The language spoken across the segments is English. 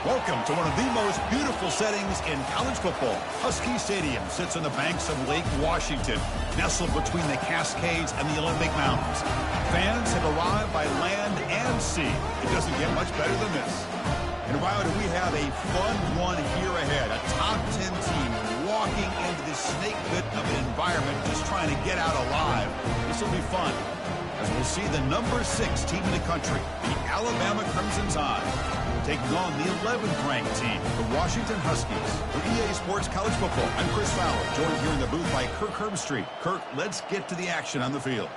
Welcome to one of the most beautiful settings in college football. Husky Stadium sits on the banks of Lake Washington, nestled between the Cascades and the Olympic Mountains. Fans have arrived by land and sea. It doesn't get much better than this. And wow, do we have a fun one here ahead. A top 10 team walking into this snake pit of an environment just trying to get out alive. This will be fun, as we'll see the number 6 team in the country, the Alabama Crimson Tide, taking on the 11th ranked team, the Washington Huskies. For EA Sports College Football, I'm Chris Fowler, joined here in the booth by Kirk Herbstreit. Kirk, let's get to the action on the field.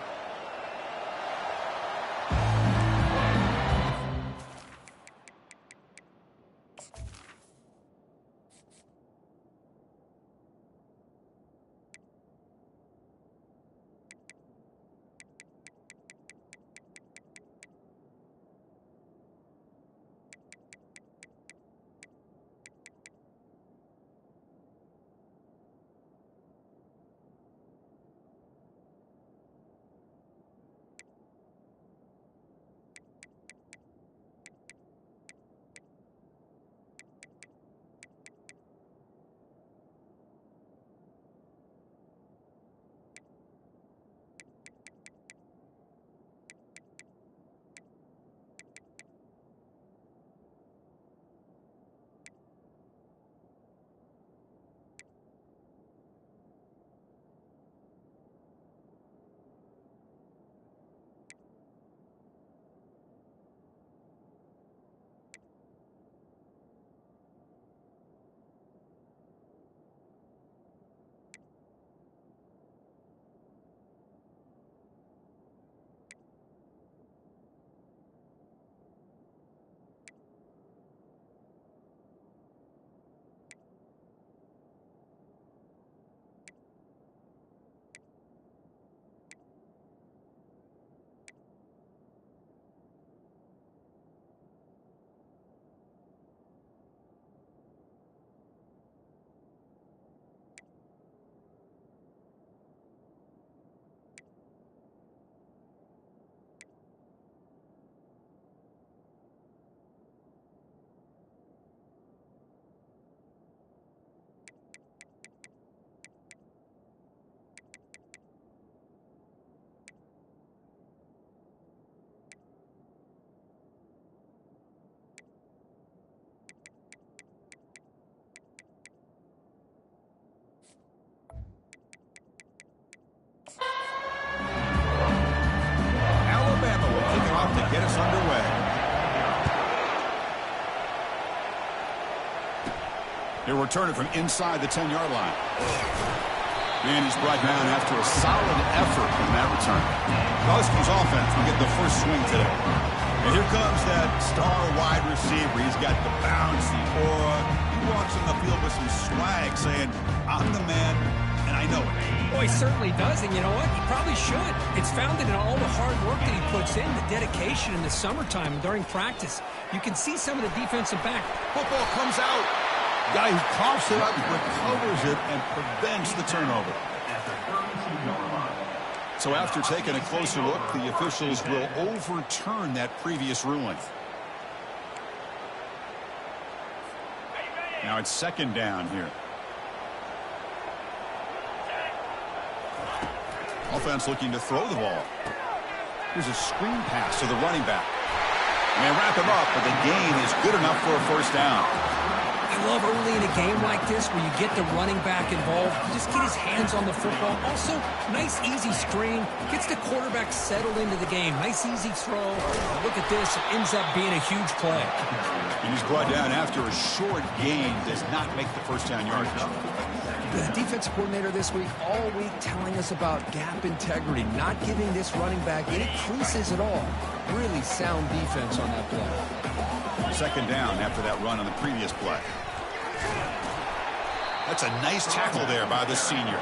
To get us underway. He'll return it from inside the 10-yard line. And he's brought down after a solid effort in that return. The Huskies offense will get the first swing today. And here comes that star wide receiver. He's got the bouncy aura. He walks on the field with some swag saying, I'm the man, and I know it. Well, he certainly does, and you know what? He probably should. It's founded in all the hard work that he puts in, the dedication in the summertime and during practice. You can see some of the defensive back. Football comes out. Guy who coughs it up, recovers it, and prevents the turnover. So after taking a closer look, the officials will overturn that previous ruling. Now it's second down here. Offense looking to throw the ball. Here's a screen pass to the running back. And they wrap him up, but the gain is good enough for a first down. I love early in a game like this where you get the running back involved. You just get his hands on the football. Also, nice, easy screen. Gets the quarterback settled into the game. Nice, easy throw. Look at this. It ends up being a huge play. And he's brought down after a short gain. Does not make the first down yardage. The defensive coordinator this week, all week, telling us about gap integrity, not giving this running back any creases at all. Really sound defense on that play. Second down after that run on the previous play. That's a nice tackle there by the senior.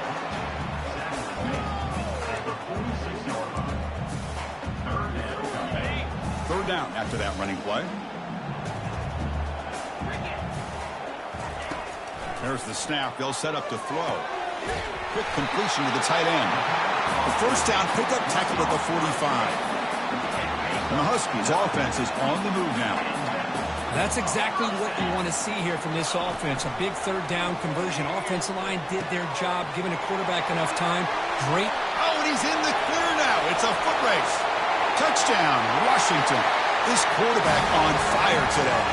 Third down after that running play. There's the snap. They'll set up to throw. Quick completion to the tight end. The first down pickup tackle at the 45. And the Huskies offense is on the move now. That's exactly what you want to see here from this offense. A big third down conversion. Offensive line did their job, giving a quarterback enough time. Great. Oh, and he's in the clear now. It's a foot race. Touchdown, Washington. This quarterback on fire today.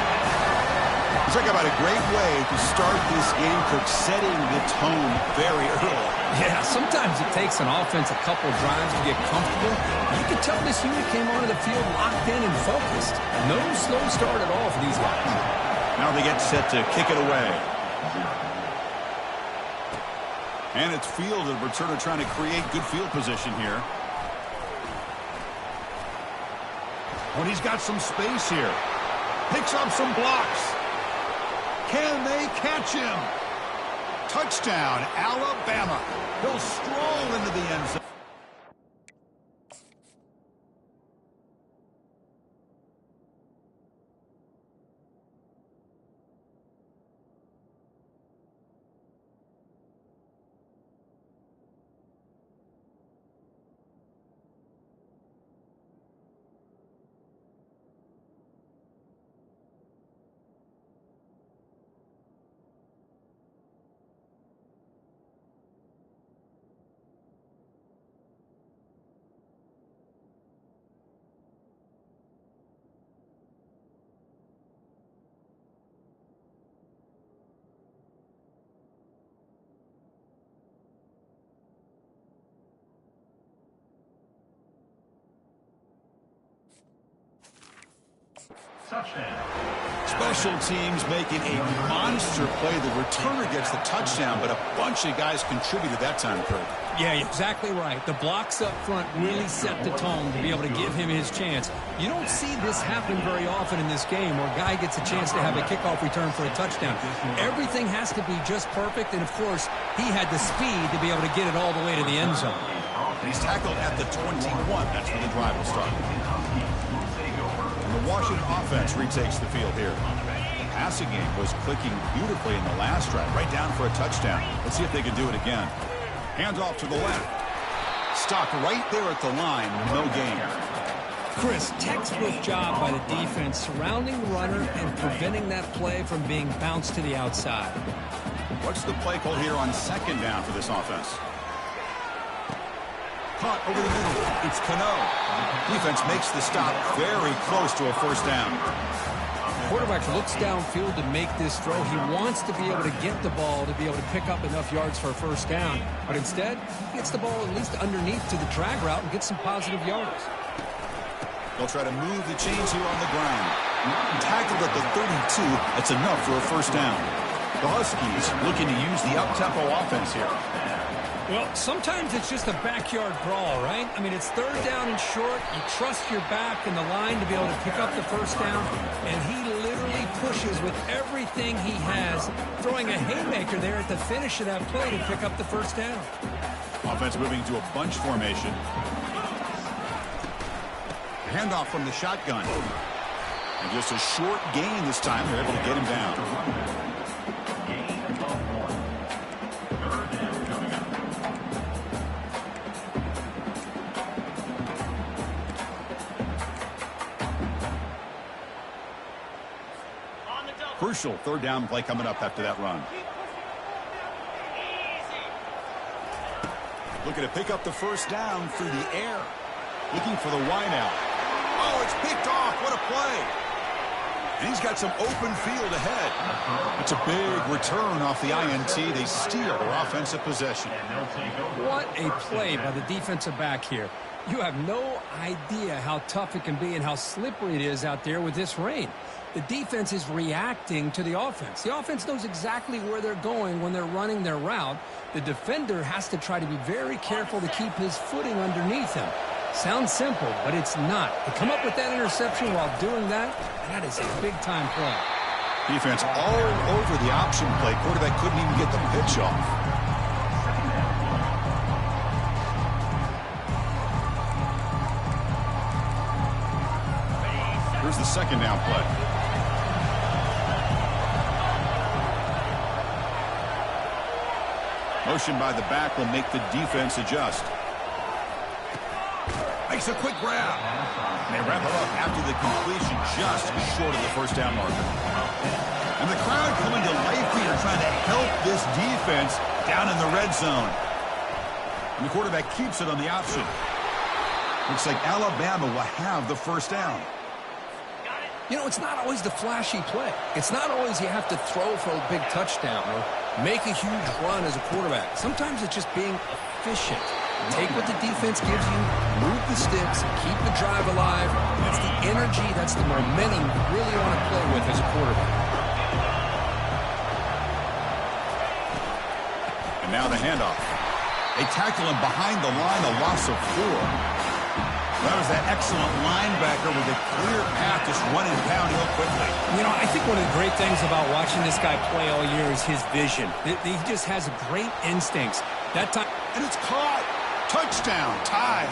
Talk about a great way to start this game, Cook, setting the tone very early. Yeah, sometimes it takes an offense a couple drives to get comfortable. You can tell this unit came onto the field locked in and focused. No slow start at all for these guys. Now they get set to kick it away. And it's field, and returner trying to create good field position here. When he's got some space here. Picks up some blocks. Can they catch him? Touchdown, Alabama. He'll stroll into the end zone. Special teams making a monster play. The returner gets the touchdown, but a bunch of guys contributed that time, Kurt. Yeah, you're exactly right. The blocks up front really set the tone to be able to give him his chance. You don't see this happen very often in this game where a guy gets a chance to have a kickoff return for a touchdown. Everything has to be just perfect, and of course, he had the speed to be able to get it all the way to the end zone. And he's tackled at the 21. That's where the drive will start. And the Washington offense retakes the field here. The passing game was clicking beautifully in the last drive, right down for a touchdown. Let's see if they can do it again. Hands off to the left. Stopped right there at the line. No gain. Chris, textbook job by the defense surrounding the runner and preventing that play from being bounced to the outside. What's the play call here on second down for this offense? Caught over the middle. It's Cano. Defense makes the stop very close to a first down. Quarterback looks downfield to make this throw. He wants to be able to get the ball to be able to pick up enough yards for a first down. But instead, he gets the ball at least underneath to the drag route and gets some positive yards. They'll try to move the chains here on the ground. Tackled at the 32. That's enough for a first down. The Huskies looking to use the up-tempo offense here. Well, sometimes it's just a backyard brawl, right? I mean, it's third down and short. You trust your back and the line to be able to pick up the first down. And he literally pushes with everything he has, throwing a haymaker there at the finish of that play to pick up the first down. Offense moving to a bunch formation. Handoff from the shotgun. And just a short gain this time. They're able to get him down. Crucial third down play coming up after that run. Looking to pick up the first down through the air. Looking for the wideout. Oh, it's picked off. What a play. And he's got some open field ahead. It's a big return off the INT. They steal their offensive possession. What a play by the defensive back here. You have no idea how tough it can be and how slippery it is out there with this rain. The defense is reacting to the offense. The offense knows exactly where they're going when they're running their route. The defender has to try to be very careful to keep his footing underneath him. Sounds simple, but it's not. To come up with that interception while doing that, that is a big-time play. Defense all over the option play. Quarterback couldn't even get the pitch off. Here's the second down play. Motion by the back will make the defense adjust. Makes a quick grab. And they wrap it up after the completion just short of the first down marker. And the crowd coming to life here trying to help this defense down in the red zone. And the quarterback keeps it on the option. Looks like Alabama will have the first down. You know, it's not always the flashy play. It's not always you have to throw for a big touchdown or make a huge run as a quarterback. Sometimes it's just being efficient. Take what the defense gives you, move the sticks, keep the drive alive. That's the energy, that's the momentum you really want to play with as a quarterback. And now the handoff. They tackle him behind the line, a loss of 4. That was that excellent linebacker with a clear path just running downhill quickly. You know, I think one of the great things about watching this guy play all year is his vision. He just has great instincts. That time, and it's caught. Touchdown, tied.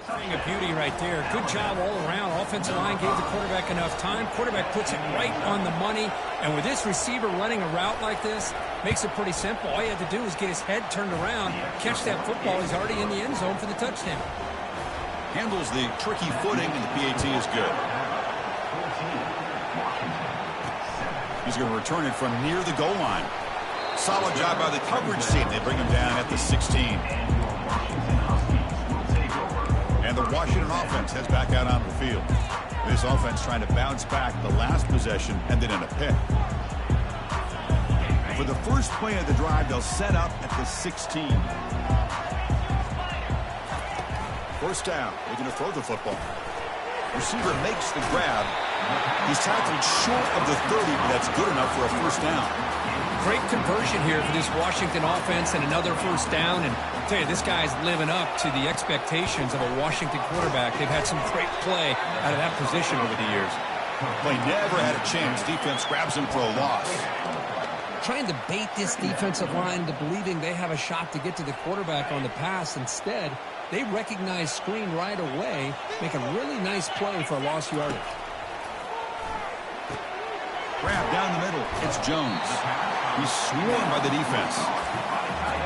Thing of beauty right there. Good job all around. Offensive line gave the quarterback enough time. Quarterback puts it right on the money. And with this receiver running a route like this, makes it pretty simple. All you had to do was get his head turned around, catch that football. He's already in the end zone for the touchdown. Handles the tricky footing, and the PAT is good. He's going to return it from near the goal line. Solid job by the coverage team. They bring him down at the 16. And the Washington offense heads back out on the field. This offense trying to bounce back. The last possession ended in a pick. For the first play of the drive, they'll set up at the 16. First down. They're going to throw the football. Receiver makes the grab. He's tackled short of the 30, but that's good enough for a first down. Great conversion here for this Washington offense and another first down. And I'll tell you, this guy's living up to the expectations of a Washington quarterback. They've had some great play out of that position over the years. Play never had a chance. Defense grabs him for a loss. Trying to bait this defensive line to believing they have a shot to get to the quarterback on the pass. Instead, they recognize screen right away, make a really nice play for a lost yardage. Grab down the middle. It's Jones. He's swarmed by the defense.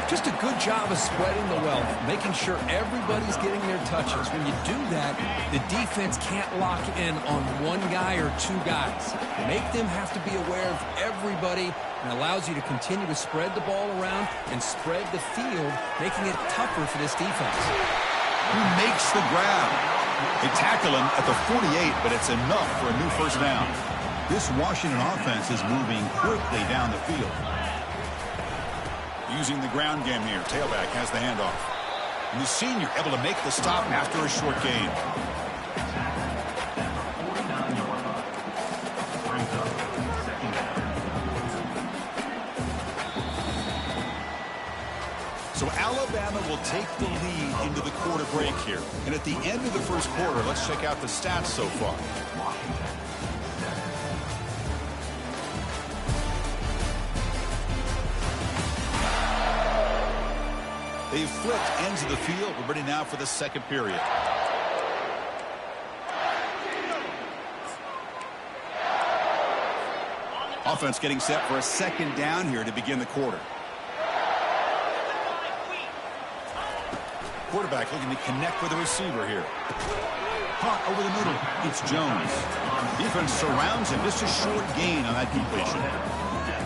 Just a good job of spreading the wealth, making sure everybody's getting their touches. When you do that, the defense can't lock in on one guy or two guys. Make them have to be aware of everybody, and allows you to continue to spread the ball around and spread the field, making it tougher for this defense. He makes the grab. They tackle him at the 48, but it's enough for a new first down. This Washington offense is moving quickly down the field. Using the ground game here. Tailback has the handoff. And the senior able to make the stop after a short gain. So Alabama will take the lead into the quarter break here. And at the end of the first quarter, let's check out the stats so far. They've flipped ends of the field. We're ready now for the second period. Offense getting set for a second down here to begin the quarter. Quarterback looking to connect with the receiver here. Caught over the middle. It's Jones. Defense surrounds him. Just a short gain on that completion.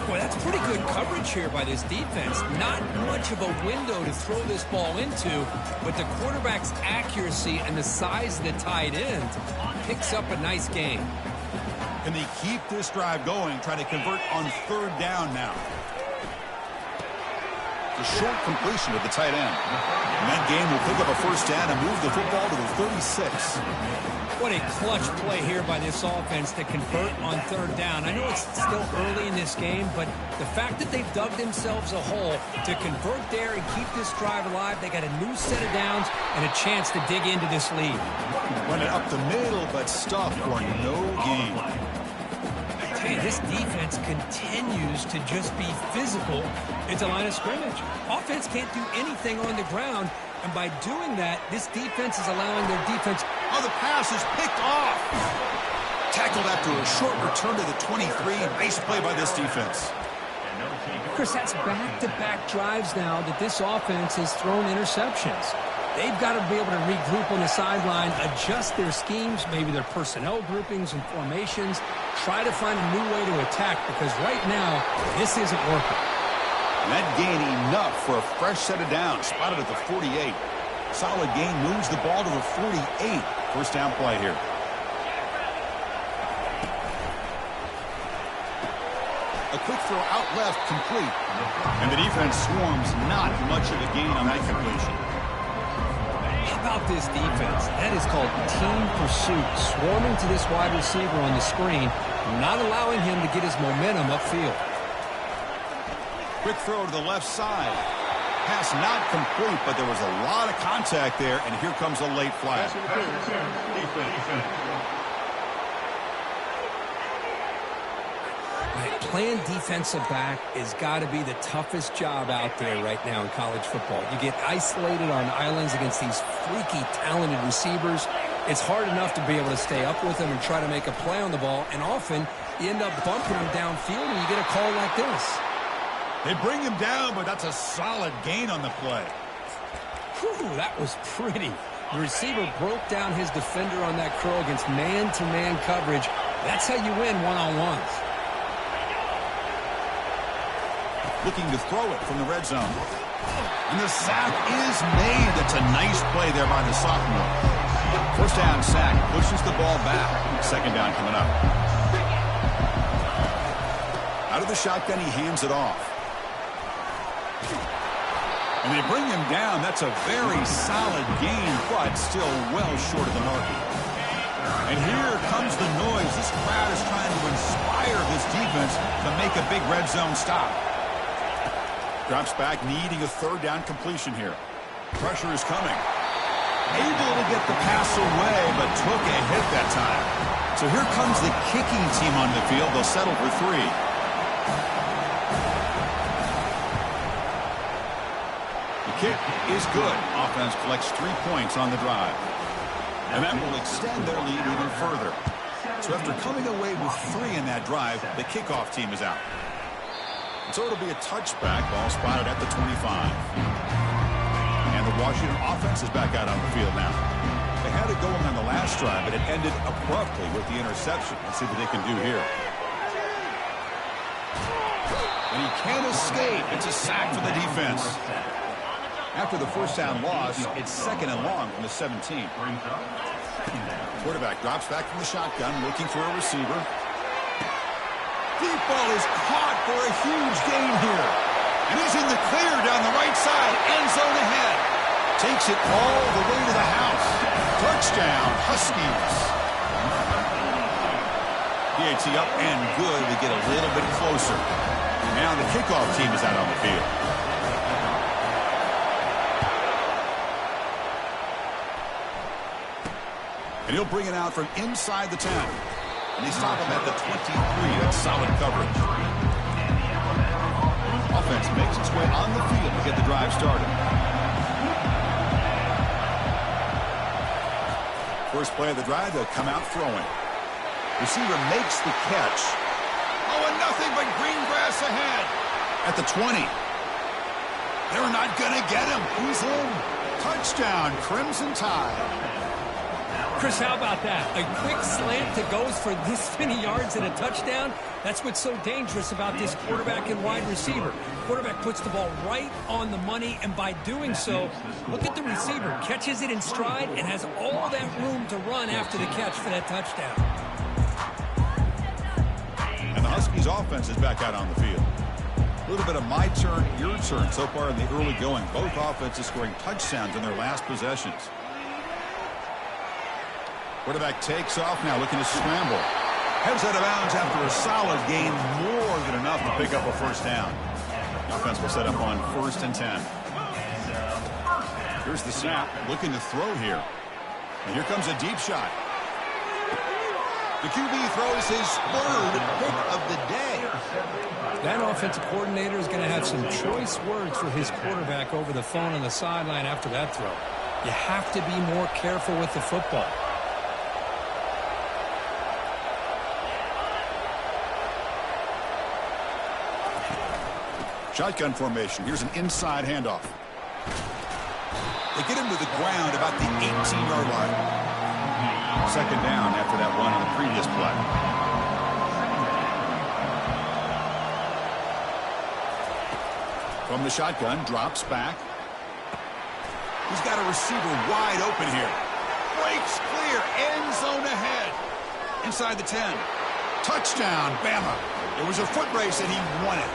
Boy, that's pretty good coverage here by this defense. Not much of a window to throw this ball into, but the quarterback's accuracy and the size of the tight end picks up a nice gain. Can they keep this drive going, trying to convert on third down now? The short completion of the tight end. And that game will pick up a first down and move the football to the 36. What a clutch play here by this offense to convert on third down. I know it's still early in this game, but the fact that they've dug themselves a hole to convert there and keep this drive alive, they got a new set of downs and a chance to dig into this lead. Run it up the middle, but stuffed for no gain. Hey, this this defense continues to just be physical at the line of scrimmage. Offense can't do anything on the ground, and by doing that, this defense is allowing their defense. Oh, the pass is picked off. Tackled after a short return to the 23. Nice play by this defense. Chris, that's back-to-back drives now that this offense has thrown interceptions. They've got to be able to regroup on the sideline, adjust their schemes, maybe their personnel groupings and formations, try to find a new way to attack, because right now, this isn't working. And that gain enough for a fresh set of downs, spotted at the 48. Solid gain moves the ball to the 48. First down play here. A quick throw out left, complete. And the defense swarms, not much of a gain on that completion. How about this defense? That is called team pursuit. Swarming to this wide receiver on the screen, not allowing him to get his momentum upfield. Quick throw to the left side. Pass not complete, but there was a lot of contact there, and here comes a late flag. Playing defensive back has got to be the toughest job out there right now in college football. You get isolated on islands against these freaky, talented receivers. It's hard enough to be able to stay up with them and try to make a play on the ball, and often you end up bumping them downfield and you get a call like this. They bring him down, but that's a solid gain on the play. Whew, that was pretty. The receiver broke down his defender on that curl against man-to-man coverage. That's how you win one-on-ones. Looking to throw it from the red zone. And the sack is made. That's a nice play there by the sophomore. First down sack, pushes the ball back. Second down coming up. Out of the shotgun, he hands it off. And they bring him down. That's a very solid gain, but still well short of the market. And here comes the noise. This crowd is trying to inspire this defense to make a big red zone stop. Drops back, needing a third down completion here. Pressure is coming. Able to get the pass away, but took a hit that time. So here comes the kicking team on the field. They'll settle for 3. The kick is good. Offense collects 3 points on the drive. And that will extend their lead even further. So after coming away with 3 in that drive, the kickoff team is out. So it'll be a touchback, ball spotted at the 25. And the Washington offense is back out on the field now. They had it going on the last drive, but it ended abruptly with the interception. Let's see what they can do here. And he can't escape. It's a sack for the defense. After the first down loss, it's second and long from the 17. Quarterback drops back from the shotgun, looking for a receiver. Deep ball is caught for a huge gain here. And he's in the clear down the right side. End zone ahead. Takes it all the way to the house. Touchdown, Huskies. PAT up and good to get a little bit closer. Now the kickoff team is out on the field. And he'll bring it out from inside the 10. And they stop him at the 23. That's solid coverage. Offense makes its way on the field to get the drive started. First play of the drive, they'll come out throwing. Receiver makes the catch. Oh, and nothing but green grass ahead. At the 20. They're not going to get him. He's in. Touchdown, Crimson Tide. Chris, how about that? A quick slant that goes for this many yards and a touchdown. That's what's so dangerous about this quarterback and wide receiver. Quarterback puts the ball right on the money, and by doing so, look at the receiver. Catches it in stride and has all that room to run after the catch for that touchdown. And the Huskies offense is back out on the field. A little bit of my turn, your turn so far in the early going. Both offenses scoring touchdowns in their last possessions. Quarterback takes off now, looking to scramble. Heads out of bounds after a solid gain, more than enough to pick up a first down. The offense will set up on 1st and 10. Here's the snap, looking to throw here. And here comes a deep shot. The QB throws his third pick of the day. That offensive coordinator is going to have some choice words for his quarterback over the phone on the sideline after that throw. You have to be more careful with the football. Shotgun formation. Here's an inside handoff. They get him to the ground about the 18-yard line. Second down after that run on the previous play. From the shotgun, drops back. He's got a receiver wide open here. Breaks clear, end zone ahead. Inside the 10. Touchdown, Bama. It was a foot race and he won it.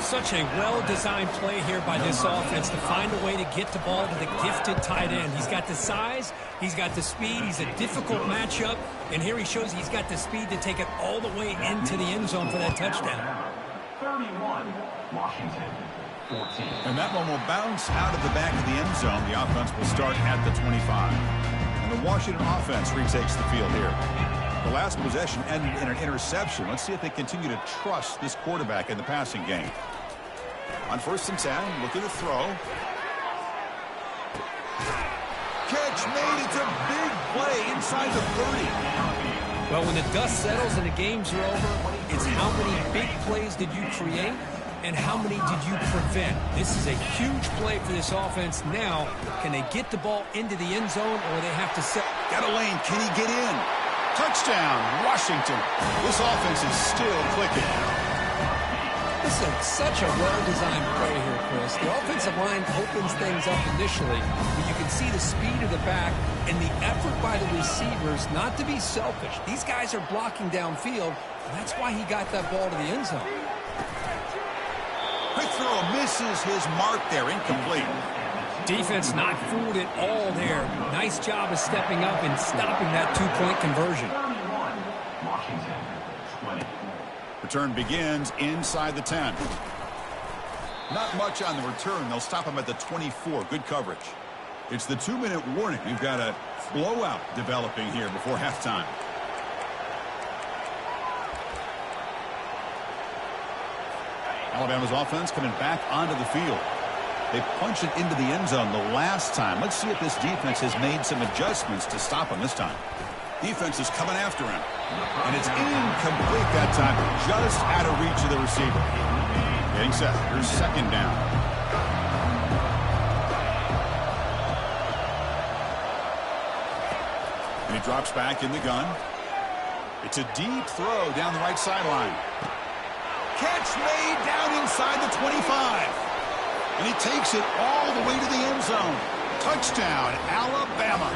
Such a well-designed play here by this offense to find a way to get the ball to the gifted tight end. He's got the size, he's got the speed, he's a difficult matchup, and here he shows he's got the speed to take it all the way into the end zone for that touchdown. 31, Washington. 14. And that one will bounce out of the back of the end zone. The offense will start at the 25. And the Washington offense retakes the field here. The last possession ended in an interception. Let's see if they continue to trust this quarterback in the passing game. On 1st and 10, looking to throw. Catch made. It's a big play inside the 30. Well, when the dust settles and the games are over, it's how many big plays did you create and how many did you prevent. This is a huge play for this offense. Now, can they get the ball into the end zone or they have to set? Got a lane. Can he get in? Touchdown, Washington. This offense is still clicking. This is such a well-designed play here, Chris. The offensive line opens things up initially, but you can see the speed of the back and the effort by the receivers not to be selfish. These guys are blocking downfield, and that's why he got that ball to the end zone. Quick throw misses his mark there, incomplete. Defense not fooled at all there. Nice job of stepping up and stopping that two-point conversion. 31, Washington. 20. Return begins inside the 10. Not much on the return. They'll stop him at the 24. Good coverage. It's the 2-minute warning. We've got a blowout developing here before halftime. Alabama's offense coming back onto the field. They punch it into the end zone the last time. Let's see if this defense has made some adjustments to stop him this time. Defense is coming after him. And it's incomplete that time. Just out of reach of the receiver. Getting set. Here's second down. And he drops back in the gun. It's a deep throw down the right sideline. Catch made down inside the 25. And he takes it all the way to the end zone. Touchdown, Alabama.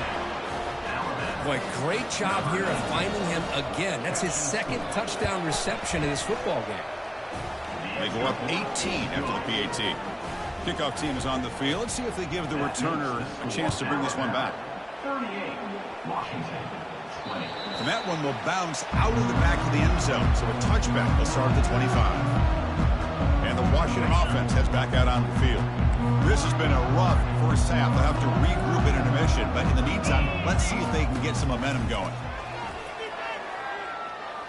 Boy, great job here of finding him again. That's his second touchdown reception in this football game. They go up 18 after the PAT. Kickoff team is on the field. Let's see if they give the returner a chance to bring this one back. 38, Washington. 20. And that one will bounce out of the back of the end zone. So a touchback will start at the 25. And the Washington offense heads back out on the field. This has been a rough first half. They'll have to regroup in intermission. But in the meantime, let's see if they can get some momentum going.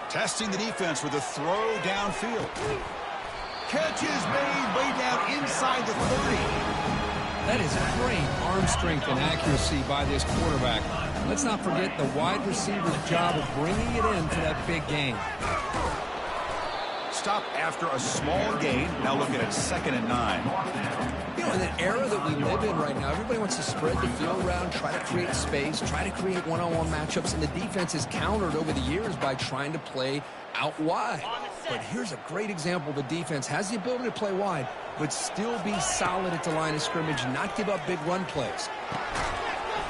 Testing the defense with a throw downfield. Catch is made way down inside the 30. That is great arm strength and accuracy by this quarterback. Let's not forget the wide receiver's job of bringing it in for that big game. Stop after a small gain. Now looking at 2nd and 9. You know, in the era that we live in right now, everybody wants to spread the field around, try to create space, try to create one-on-one matchups, and the defense is countered over the years by trying to play out wide. But here's a great example. The defense has the ability to play wide, but still be solid at the line of scrimmage, not give up big run plays.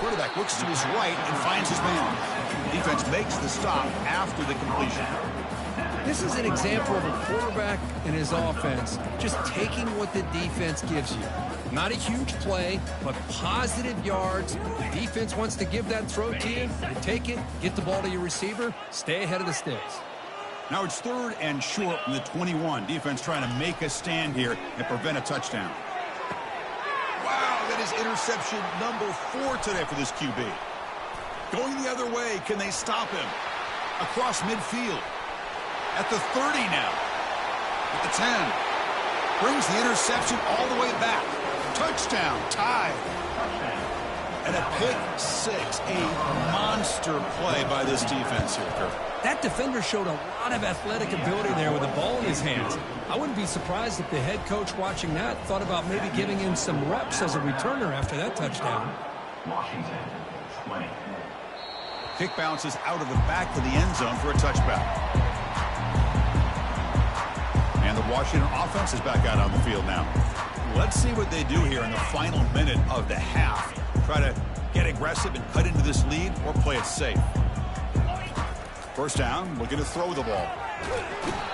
Quarterback looks to his right and finds his man. Defense makes the stop after the completion. This is an example of a quarterback and his offense just taking what the defense gives you. Not a huge play, but positive yards. The defense wants to give that throw to you. You take it, get the ball to your receiver, stay ahead of the sticks. Now it's 3rd and short from the 21. Defense trying to make a stand here and prevent a touchdown. Wow, that is interception number 4 today for this QB. Going the other way, can they stop him? Across midfield. At the 30 now. At the 10. Brings the interception all the way back. Touchdown. Tied. And a pick six. A monster play by this defense here, Kirk. That defender showed a lot of athletic ability there with the ball in his hands. I wouldn't be surprised if the head coach watching that thought about maybe giving him some reps as a returner after that touchdown. Washington, 20. Kick bounces out of the back to the end zone for a touchback. And the Washington offense is back out on the field now. Let's see what they do here in the final minute of the half. Try to get aggressive and cut into this lead or play it safe. First down, looking to throw the ball.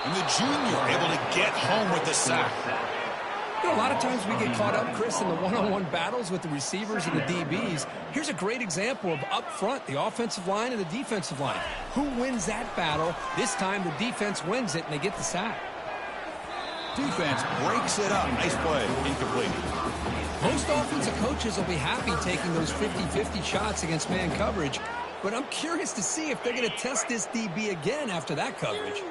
And the junior able to get home with the sack. You know, a lot of times we get caught up, Chris, in the one-on-one battles with the receivers and the DBs. Here's a great example of up front, the offensive line and the defensive line. Who wins that battle? This time the defense wins it and they get the sack. Defense breaks it up. Nice play. Incomplete. Most offensive coaches will be happy taking those 50-50 shots against man coverage, but I'm curious to see if they're going to test this DB again after that coverage.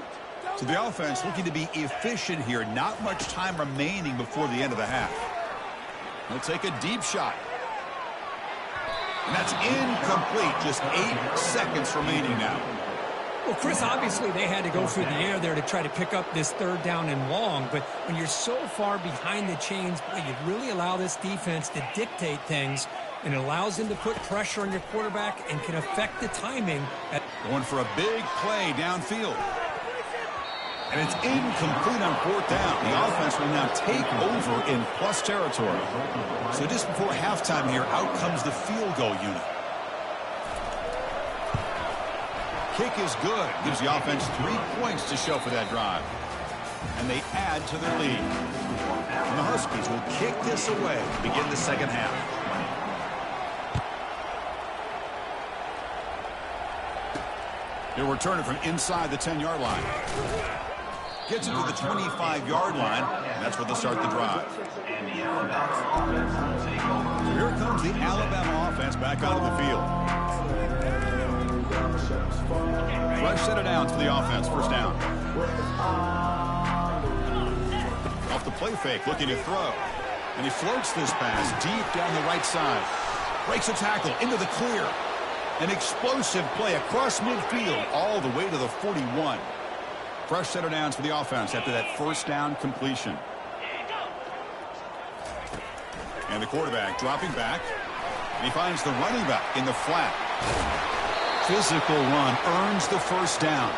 So the offense looking to be efficient here. Not much time remaining before the end of the half. They'll take a deep shot. And that's incomplete. Just 8 seconds remaining now. Well, Chris, obviously they had to go through the air there to try to pick up this third down and long, but when you're so far behind the chains, boy, you really allow this defense to dictate things, and it allows them to put pressure on your quarterback and can affect the timing. Going for a big play downfield. And it's incomplete on fourth down. The offense will now take over in plus territory. So just before halftime here, out comes the field goal unit. Kick is good. Gives the offense 3 points to show for that drive. And they add to their lead. And the Huskies will kick this away to begin the second half. They'll return it from inside the 10-yard line. Gets it to the 25-yard line. That's where they'll start the drive. So here comes the Alabama offense back out of the field. Fresh set of downs for the offense. First down. Off the play fake, looking to throw. And he floats this pass deep down the right side. Breaks a tackle into the clear. An explosive play across midfield all the way to the 41. Fresh set of downs for the offense after that first down completion. And the quarterback dropping back. And he finds the running back in the flat. Physical run earns the first down.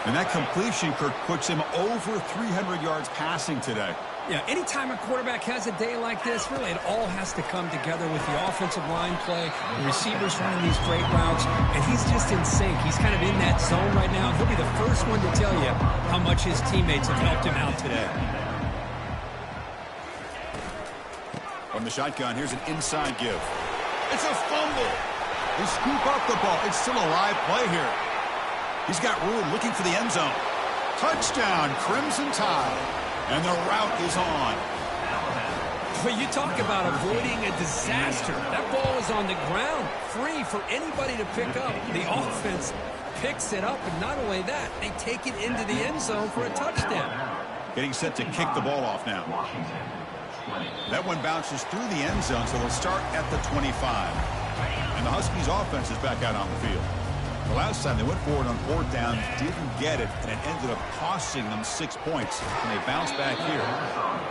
And that completion, Kirk, puts him over 300 yards passing today. Yeah, anytime a quarterback has a day like this, really it all has to come together with the offensive line play, the receivers running these great routes, and he's just in sync. He's kind of in that zone right now. He'll be the first one to tell you how much his teammates have helped him out today. From the shotgun, here's an inside give. It's a fumble. They scoop up the ball. It's still a live play here. He's got room looking for the end zone. Touchdown, Crimson Tide. And the route is on. But you talk about avoiding a disaster. That ball is on the ground, free for anybody to pick up. The offense picks it up, and not only that, they take it into the end zone for a touchdown. Getting set to kick the ball off now. That one bounces through the end zone, so they'll start at the 25. And the Huskies offense is back out on the field. The last time they went forward on fourth down, didn't get it, and it ended up costing them 6 points. And they bounce back here.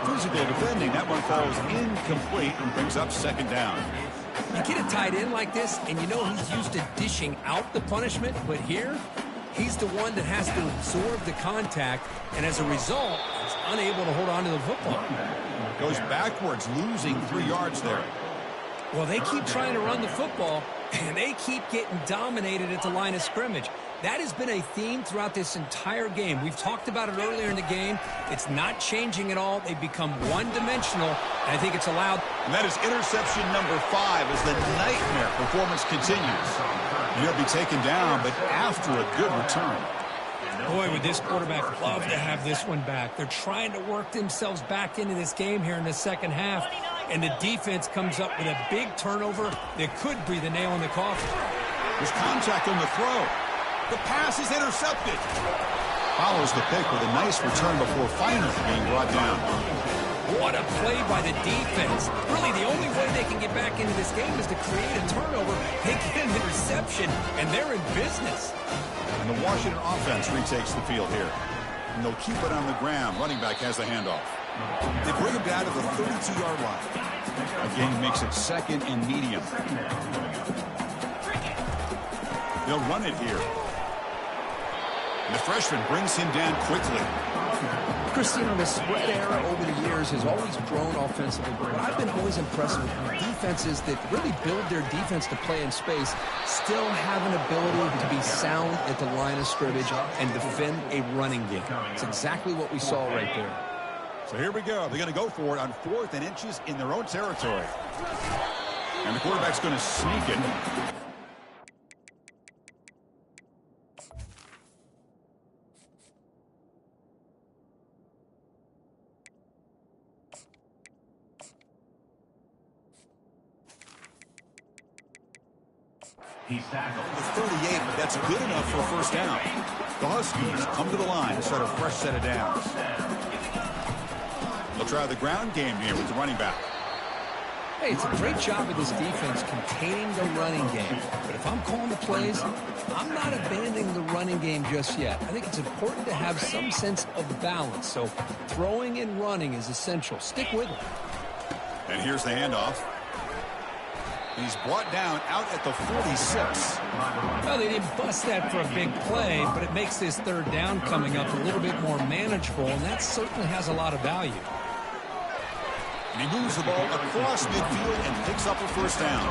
Physical defending, that one falls incomplete and brings up second down. You get a tight end like this, and you know he's used to dishing out the punishment, but here, he's the one that has to absorb the contact, and as a result, is unable to hold on to the football. Goes backwards, losing 3 yards there. Well, they keep trying to run the football, and they keep getting dominated at the line of scrimmage. That has been a theme throughout this entire game. We've talked about it earlier in the game. It's not changing at all. They've become one-dimensional, and I think it's allowed. And that is interception number 5 as the nightmare performance continues. He'll be taken down, but after a good return. Boy, would this quarterback love to have this one back. They're trying to work themselves back into this game here in the second half. And the defense comes up with a big turnover that could be the nail in the coffin. There's contact on the throw. The pass is intercepted. Follows the pick with a nice return before finally being brought down. What a play by the defense. Really, the only way they can get back into this game is to create a turnover. They get an interception, and they're in business. And the Washington offense retakes the field here. And they'll keep it on the ground. Running back has the handoff. They bring him down to the 32-yard line. Again, makes it second and medium. They'll run it here. And the freshman brings him down quickly. Christine, the spread era over the years has always grown offensively, but I've been always impressed with defenses that really build their defense to play in space, still have an ability to be sound at the line of scrimmage and defend a running game. It's exactly what we saw right there. So here we go. They're going to go for it on 4th and inches in their own territory. And the quarterback's going to sneak it. He's tackled. The 38, but that's good enough for a first down. The Huskies come to the line to start a fresh set of downs. They'll try the ground game here with the running back. Hey, it's a great job of this defense containing the running game. But if I'm calling the plays, I'm not abandoning the running game just yet. I think it's important to have some sense of balance. So throwing and running is essential. Stick with it. And here's the handoff. He's brought down out at the 46. Well, they didn't bust that for a big play, but it makes this third down coming up a little bit more manageable, and that certainly has a lot of value. And he moves the ball across midfield and picks up a first down.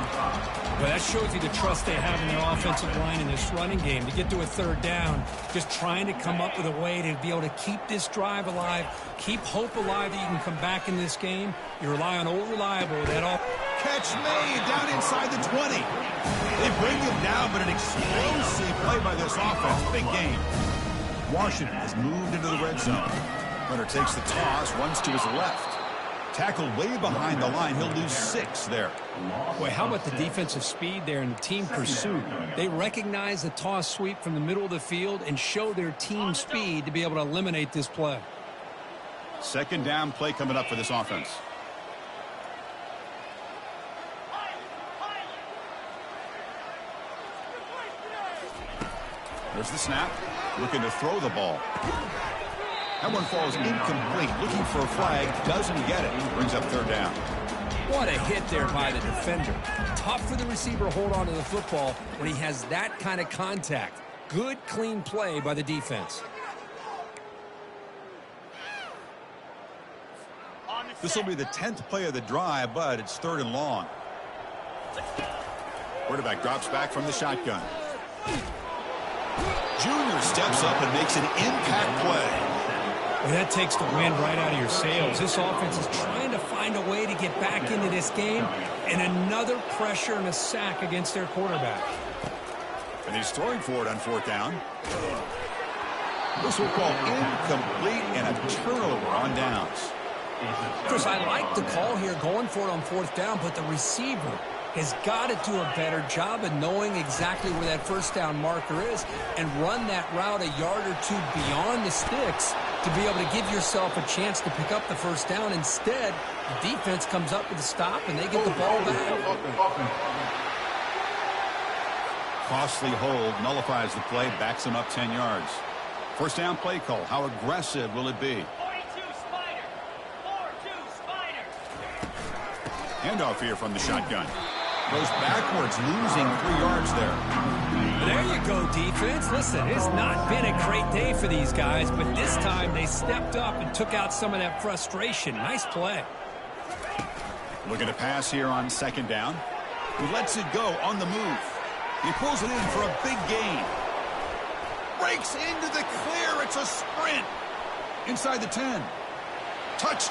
Well, that shows you the trust they have in their offensive line in this running game. To get to a third down, just trying to come up with a way to be able to keep this drive alive, keep hope alive that you can come back in this game. You rely on Old Reliable. Catch made down inside the 20. They bring him down, but an explosive play by this offense. Big game. Washington has moved into the red zone. Hunter takes the toss, runs to his left. Tackled way behind the line. He'll lose 6 there. Boy, how about the defensive speed there and the team pursuit? They recognize the toss sweep from the middle of the field and show their team speed to be able to eliminate this play. Second down play coming up for this offense. There's the snap. Looking to throw the ball. That one falls incomplete. Looking for a flag. Doesn't get it. Brings up third down. What a hit there by the defender. Tough for the receiver to hold on to the football when he has that kind of contact. Good, clean play by the defense. This will be the 10th play of the drive, but it's 3rd and long. Quarterback drops back from the shotgun. Junior steps up and makes an impact play. Well, that takes the wind right out of your sails. This offense is trying to find a way to get back into this game, and another pressure and a sack against their quarterback. And he's throwing for it on 4th down. This will call incomplete and a turnover on downs. Chris, I like the call here going for it on 4th down, but the receiver has got to do a better job of knowing exactly where that first down marker is and run that route a yard or two beyond the sticks to be able to give yourself a chance to pick up the first down. Instead, the defense comes up with a stop and they get the ball back. Costly hold, nullifies the play, backs him up 10 yards. First down play call. How aggressive will it be? Handoff here from the shotgun. Goes backwards, losing 3 yards there. There you go, defense. Listen, it's not been a great day for these guys, but this time they stepped up and took out some of that frustration. Nice play. Looking to pass here on 2nd down. He lets it go on the move. He pulls it in for a big gain. Breaks into the clear. It's a sprint. Inside the 10. Touchdown.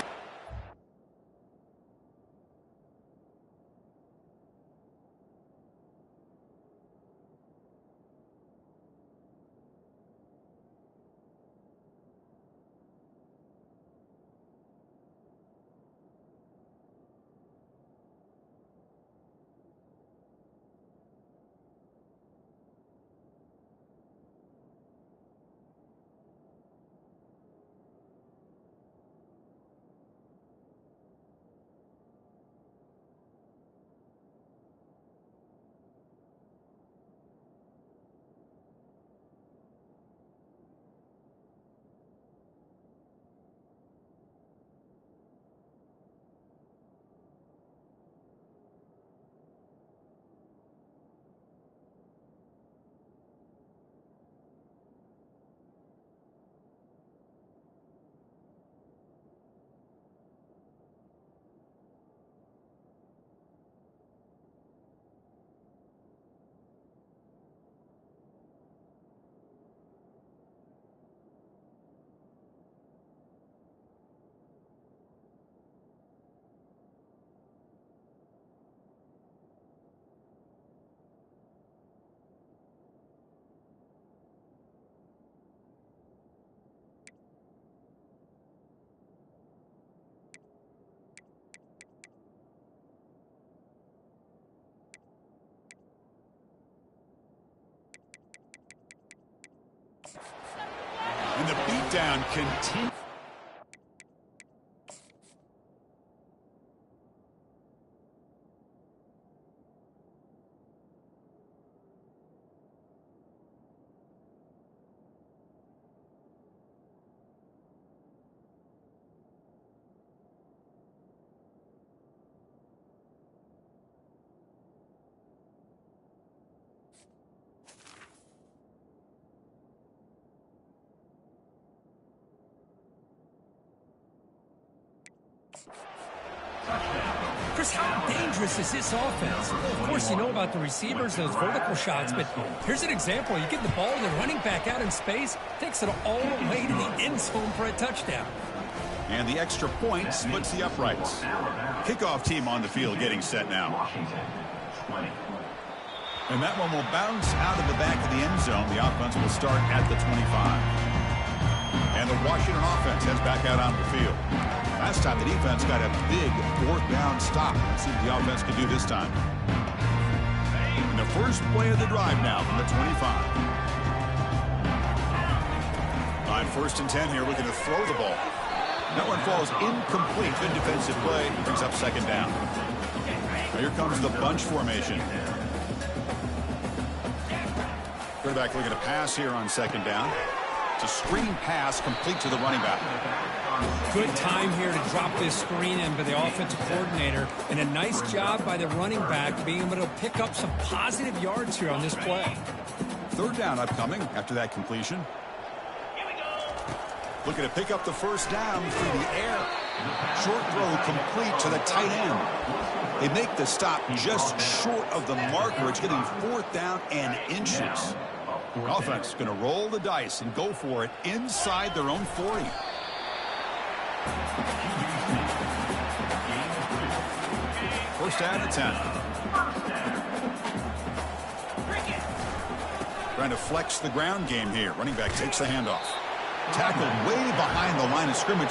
And the beatdown continues. Chris, how dangerous is this offense? Of course, you know about the receivers, those vertical shots, but here's an example. You get the ball and the running back out in space, takes it all the way to the end zone for a touchdown. And the extra point splits the uprights. Kickoff team on the field getting set now. Washington, 20. And that one will bounce out of the back of the end zone. The offense will start at the 25. And the Washington offense heads back out on the field. Last time the defense got a big fourth down stop. Let's see what the offense can do this time. And the first play of the drive now from the 25. On 1st and 10 here, looking to throw the ball. That one falls incomplete. Good defensive play. Brings up 2nd down. Now here comes the bunch formation. Quarterback looking to pass here on 2nd down. It's a screen pass complete to the running back. Good time here to drop this screen in by the offensive coordinator, and a nice job by the running back being able to pick up some positive yards here on this play. 3rd down upcoming after that completion. Looking to pick up the 1st down through the air. Short throw complete to the tight end. They make the stop just short of the marker. It's getting 4th down and inches. Offense is going to roll the dice and go for it inside their own 40. First down at 10. Trying to flex the ground game here. Running back takes the handoff. Tackled way behind the line of scrimmage.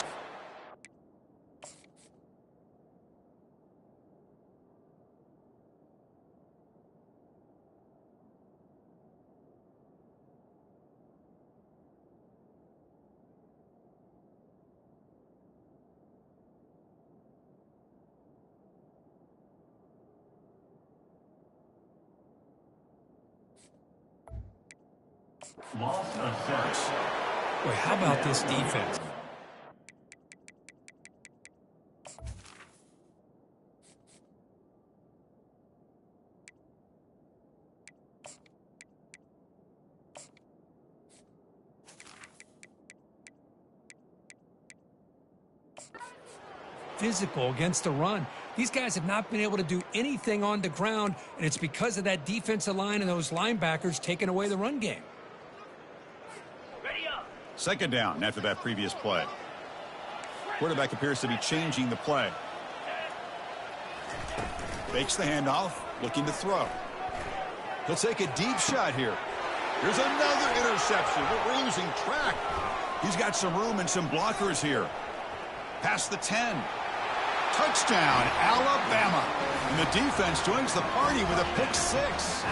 Loss of 7. Boy, how about this defense? Physical against the run. These guys have not been able to do anything on the ground, and it's because of that defensive line and those linebackers taking away the run game. 2nd down after that previous play. Quarterback appears to be changing the play. Fakes the handoff, looking to throw. He'll take a deep shot here. Here's another interception, but we're losing track. He's got some room and some blockers here. Past the 10. Touchdown, Alabama. And the defense joins the party with a pick 6.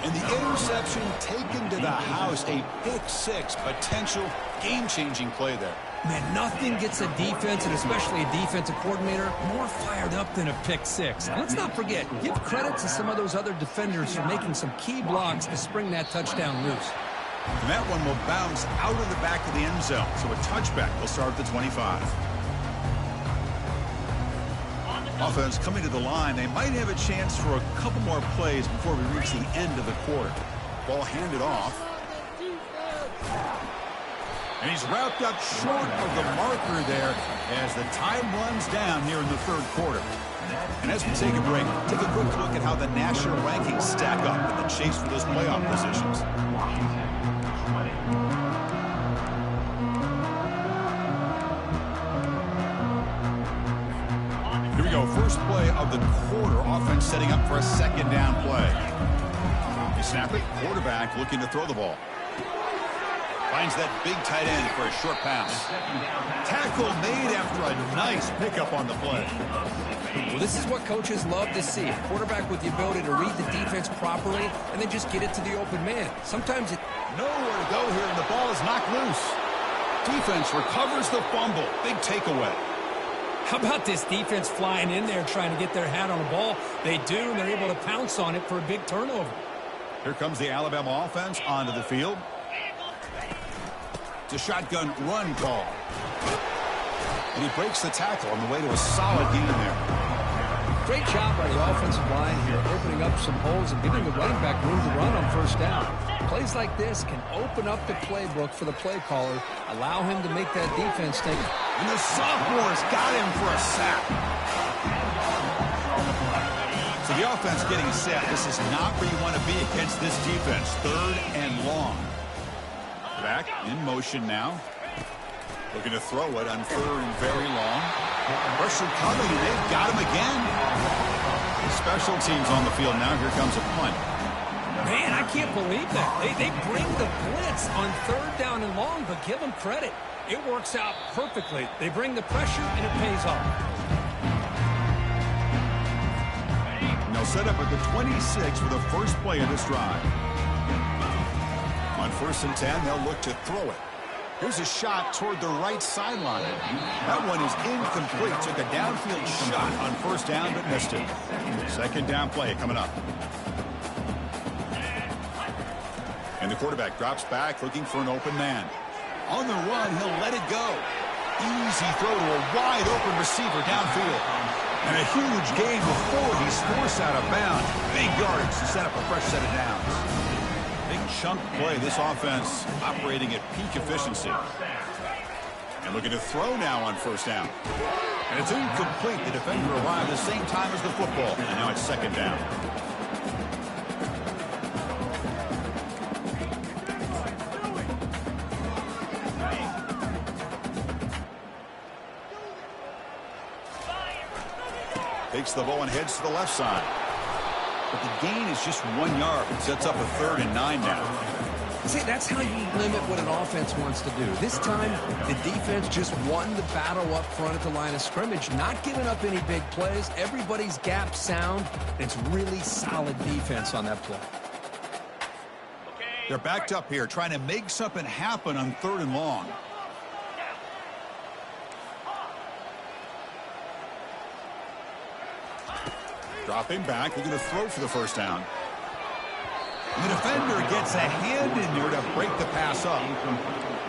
And the interception taken to the house, a pick 6, potential game-changing play there. Man, nothing gets a defense, and especially a defensive coordinator, more fired up than a pick 6. Let's not forget, give credit to some of those other defenders for making some key blocks to spring that touchdown loose. And that one will bounce out of the back of the end zone, so a touchback will start at the 25. Offense coming to the line. They might have a chance for a couple more plays before we reach the end of the quarter. Ball handed off. And he's wrapped up short of the marker there as the time runs down here in the 3rd quarter. And as we take a break, take a quick look at how the national rankings stack up in the chase for those playoff positions. Here we go, first play of the quarter. Offense setting up for a 2nd down play. They snap it, quarterback looking to throw the ball. Finds that big tight end for a short pass. Tackle made after a nice pickup on the play. Well, this is what coaches love to see. A quarterback with the ability to read the defense properly and then just get it to the open man. Sometimes it... Nowhere to go here, and the ball is knocked loose. Defense recovers the fumble. Big takeaway. How about this defense flying in there trying to get their hat on the ball? They do, and they're able to pounce on it for a big turnover. Here comes the Alabama offense onto the field. It's a shotgun run call. And he breaks the tackle on the way to a solid gain there. Great job by the offensive line here, opening up some holes and giving the running back room to run on first down. Plays like this can open up the playbook for the play caller, allow him to make that defense think. And the sophomore's got him for a sack. So the offense getting set. This is not where you want to be against this defense. 3rd and long. Back in motion now. Looking to throw it on 3rd and very long. Pressure coming, and they've got him again. Special teams on the field now. Here comes a punt. Man, I can't believe that. They bring the blitz on 3rd down and long, but give them credit. It works out perfectly. They bring the pressure, and it pays off. Now set up at the 26 for the first play of this drive. On 1st and 10, they'll look to throw it. Here's a shot toward the right sideline. That one is incomplete. Took a downfield shot on 1st down, but missed it. 2nd down play coming up. And the quarterback drops back, looking for an open man. On the run, he'll let it go. Easy throw to a wide-open receiver downfield. And a huge gain before he's forced out of bounds. Big yardage to set up a fresh set of downs. Big chunk play. This offense operating at peak efficiency. And looking to throw now on 1st down. And it's incomplete. The defender arrived at the same time as the football. And now it's 2nd down. Takes the ball and heads to the left side. But the gain is just 1 yard. It sets up a 3rd and 9 now. See, that's how you limit what an offense wants to do. This time, the defense just won the battle up front at the line of scrimmage, not giving up any big plays. Everybody's gap sound. It's really solid defense on that play. They're backed up here, trying to make something happen on 3rd and long. Dropping back, looking to throw for the 1st down. And the defender gets a hand in there to break the pass up.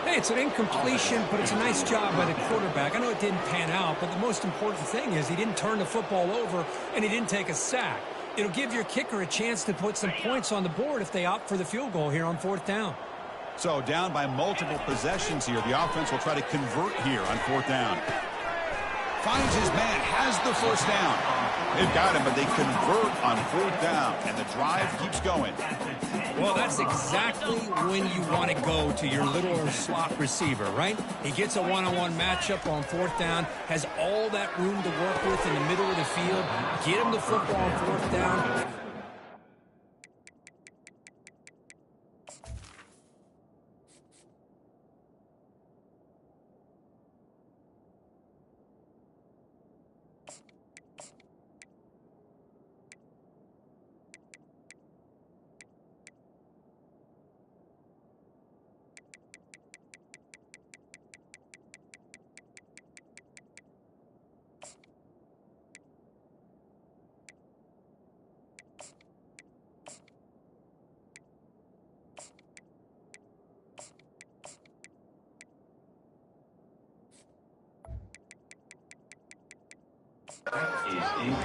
Hey, it's an incompletion, but it's a nice job by the quarterback. I know it didn't pan out, but the most important thing is he didn't turn the football over and he didn't take a sack. It'll give your kicker a chance to put some points on the board if they opt for the field goal here on 4th down. So down by multiple possessions here. The offense will try to convert here on 4th down. Finds his man, has the 1st down. They've got him, but they convert on 4th down, and the drive keeps going. Well, that's exactly when you want to go to your little slot receiver, right? He gets a one-on-one matchup on 4th down, has all that room to work with in the middle of the field. Get him the football on 4th down.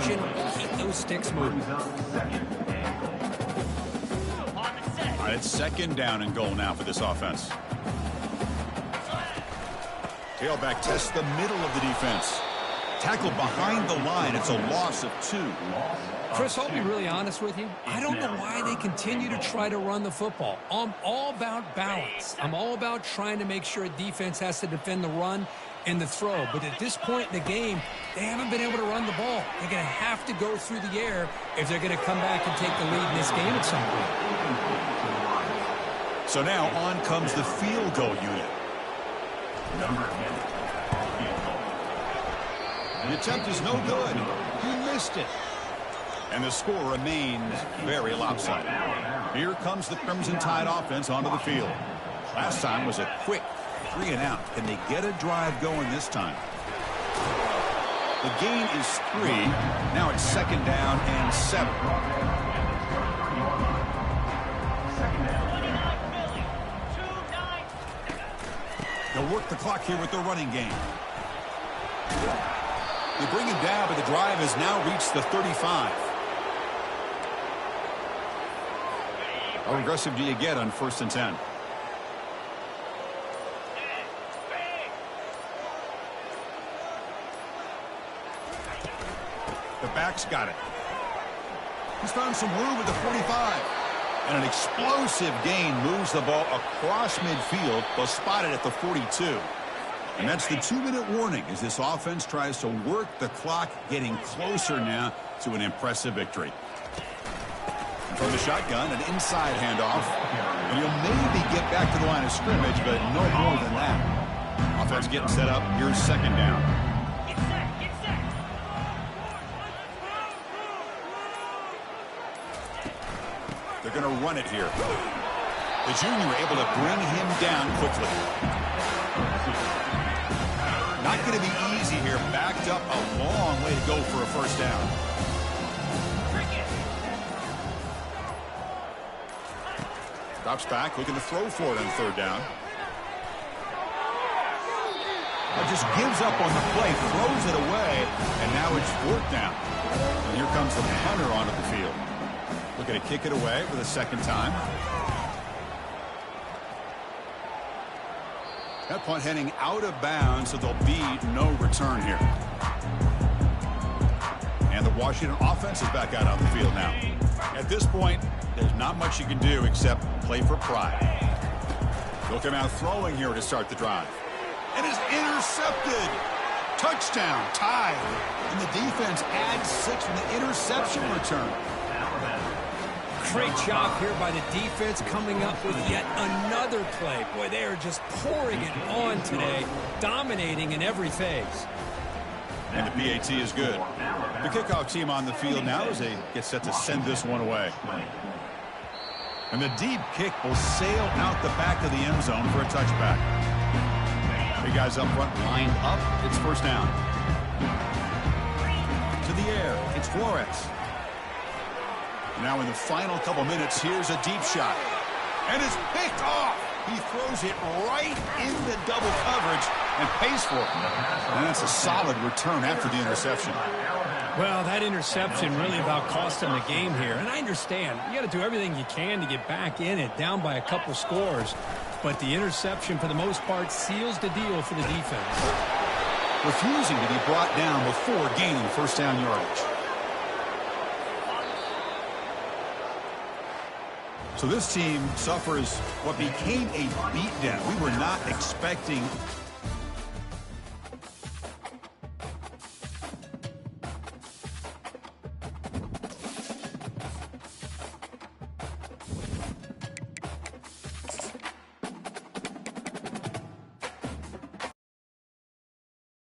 Keep those sticks moving. All right, it's 2nd down and goal now for this offense. Tailback tests the middle of the defense. Tackled behind the line. It's a loss of 2. Chris, I'll be really honest with you. I don't know why they continue to try to run the football. I'm all about balance. I'm all about trying to make sure a defense has to defend the run and the throw. But at this point in the game, they haven't been able to run the ball. They're going to have to go through the air if they're going to come back and take the lead in this game at some point. So now on comes the field goal unit. Number 10. The attempt is no good. He missed it. And the score remains very lopsided. Here comes the Crimson Tide offense onto the field. Last time was a quick 3 and out. Can they get a drive going this time? The gain is 3. Now it's 2nd down and 7. They'll work the clock here with the running game. They bring him down, but the drive has now reached the 35. How aggressive do you get on 1st and 10? The back's got it. He's found some room at the 45. And an explosive gain moves the ball across midfield. They'll spot it at the 42. And that's the 2-minute warning as this offense tries to work the clock, getting closer now to an impressive victory. And from the shotgun, an inside handoff. And he'll maybe get back to the line of scrimmage, but no more than that. Offense getting set up. Here's 2nd down. They're going to run it here. The junior able to bring him down quickly. Not going to be easy here. Backed up a long way to go for a 1st down. Drops back, looking to throw for it on 3rd down. Just gives up on the play, throws it away, and now it's 4th down. And here comes the punter onto the field. Looking to kick it away for the 2nd time. That punt heading out of bounds, so there'll be no return here. And the Washington offense is back out on the field now. At this point, there's not much you can do except play for pride. They'll come out throwing here to start the drive. And is intercepted. Touchdown, tied. And the defense adds 6 from the interception return. Great job here by the defense coming up with yet another play. Boy, they are just pouring it on today, dominating in every phase. And the PAT is good. The kickoff team on the field now as they get set to send this one away. And the deep kick will sail out the back of the end zone for a touchback. Big guys up front lined up. It's 1st down. To the air. It's Flores. Now in the final couple minutes, here's a deep shot. And it's picked off. He throws it right into double coverage and pays for it. And that's a solid return after the interception. Well, that interception really about cost him the game here. And I understand. You got to do everything you can to get back in it, down by a couple scores. But the interception, for the most part, seals the deal for the defense. Refusing to be brought down before gaining 1st down yardage. So this team suffers what became a beatdown. We were not expecting